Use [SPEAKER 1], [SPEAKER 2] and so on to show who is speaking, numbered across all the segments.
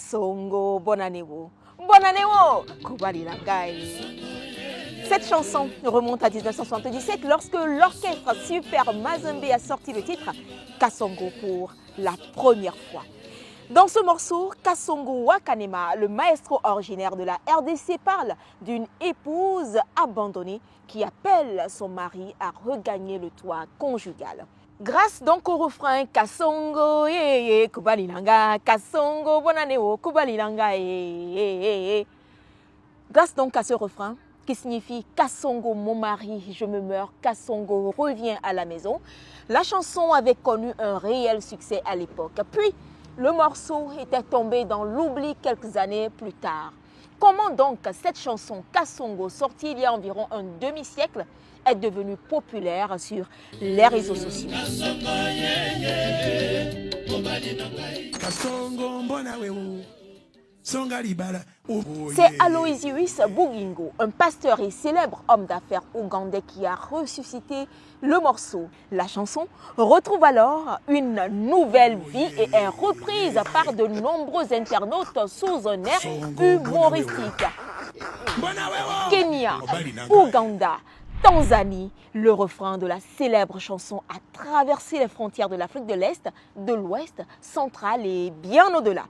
[SPEAKER 1] Kasongo, bonne année wo. Bonne année wo. Kubali Langai. Cette chanson remonte à 1977 lorsque l'orchestre Super Mazembe a sorti le titre Kasongo pour la première fois. Dans ce morceau, Kasongo Wakanema, le maestro originaire de la RDC, parle d'une épouse abandonnée qui appelle son mari à regagner le toit conjugal. Grâce donc au refrain Kasongo, Kubalilanga, Kasongo, bonne année, Kubalilanga, grâce donc à ce refrain qui signifie Kasongo, mon mari, je me meurs, Kasongo, reviens à la maison, la chanson avait connu un réel succès à l'époque. Puis, le morceau était tombé dans l'oubli quelques années plus tard. Comment donc cette chanson Kasongo, sortie il y a environ un demi-siècle, est devenue populaire sur les réseaux sociaux? C'est Aloysius Bugingo, un pasteur et célèbre homme d'affaires ougandais qui a ressuscité le morceau. La chanson retrouve alors une nouvelle vie et est reprise par de nombreux internautes sous un air humoristique. Kenya, Ouganda, Tanzanie, le refrain de la célèbre chanson a traversé les frontières de l'Afrique de l'Est, de l'Ouest, central et bien au-delà.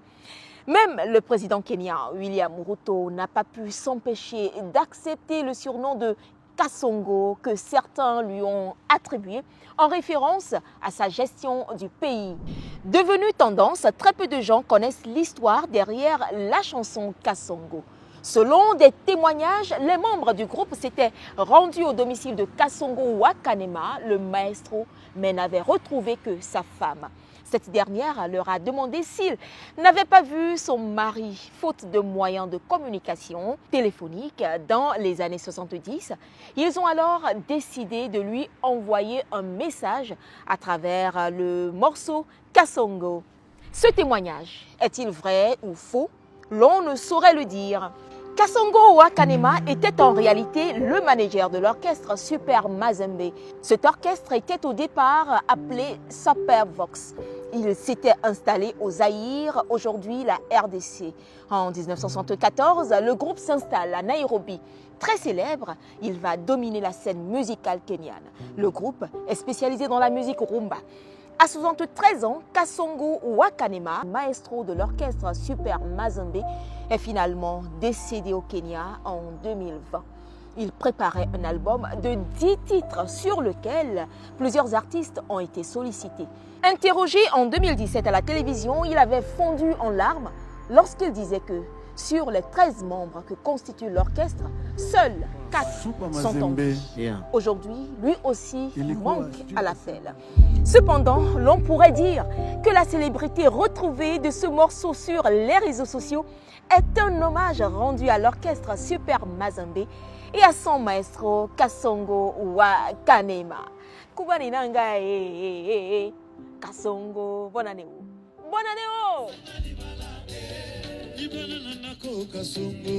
[SPEAKER 1] Même le président kenyan, William Ruto, n'a pas pu s'empêcher d'accepter le surnom de Kasongo que certains lui ont attribué en référence à sa gestion du pays. Devenue tendance, très peu de gens connaissent l'histoire derrière la chanson Kasongo. Selon des témoignages, les membres du groupe s'étaient rendus au domicile de Kasongo Wakanema, le maestro, mais n'avaient retrouvé que sa femme. Cette dernière leur a demandé s'il n'avait pas vu son mari, faute de moyens de communication téléphonique dans les années 70. Ils ont alors décidé de lui envoyer un message à travers le morceau Kasongo. Ce témoignage est-il vrai ou faux? L'on ne saurait le dire. Kasongo Wakanema était en réalité le manager de l'orchestre Super Mazembe. Cet orchestre était au départ appelé Supervox. Il s'était installé au Zaïre, aujourd'hui la RDC. En 1974, le groupe s'installe à Nairobi. Très célèbre, il va dominer la scène musicale kenyane. Le groupe est spécialisé dans la musique rumba. À 73 ans, Kasongo Wakanema, maestro de l'orchestre Super Mazembe, est finalement décédé au Kenya en 2020. Il préparait un album de 10 titres sur lequel plusieurs artistes ont été sollicités. Interrogé en 2017 à la télévision, il avait fondu en larmes lorsqu'il disait que sur les 13 membres que constitue l'orchestre, seuls 4 sont en vie. Aujourd'hui, lui aussi manque à l'appel. Cependant, l'on pourrait dire que la célébrité retrouvée de ce morceau sur les réseaux sociaux est un hommage rendu à l'orchestre Super Mazembe et à son maestro Kasongo Wakanema. Kubani nanga Kasongo, bonne année. Bonne année.
[SPEAKER 2] Kasongo, Kasongo,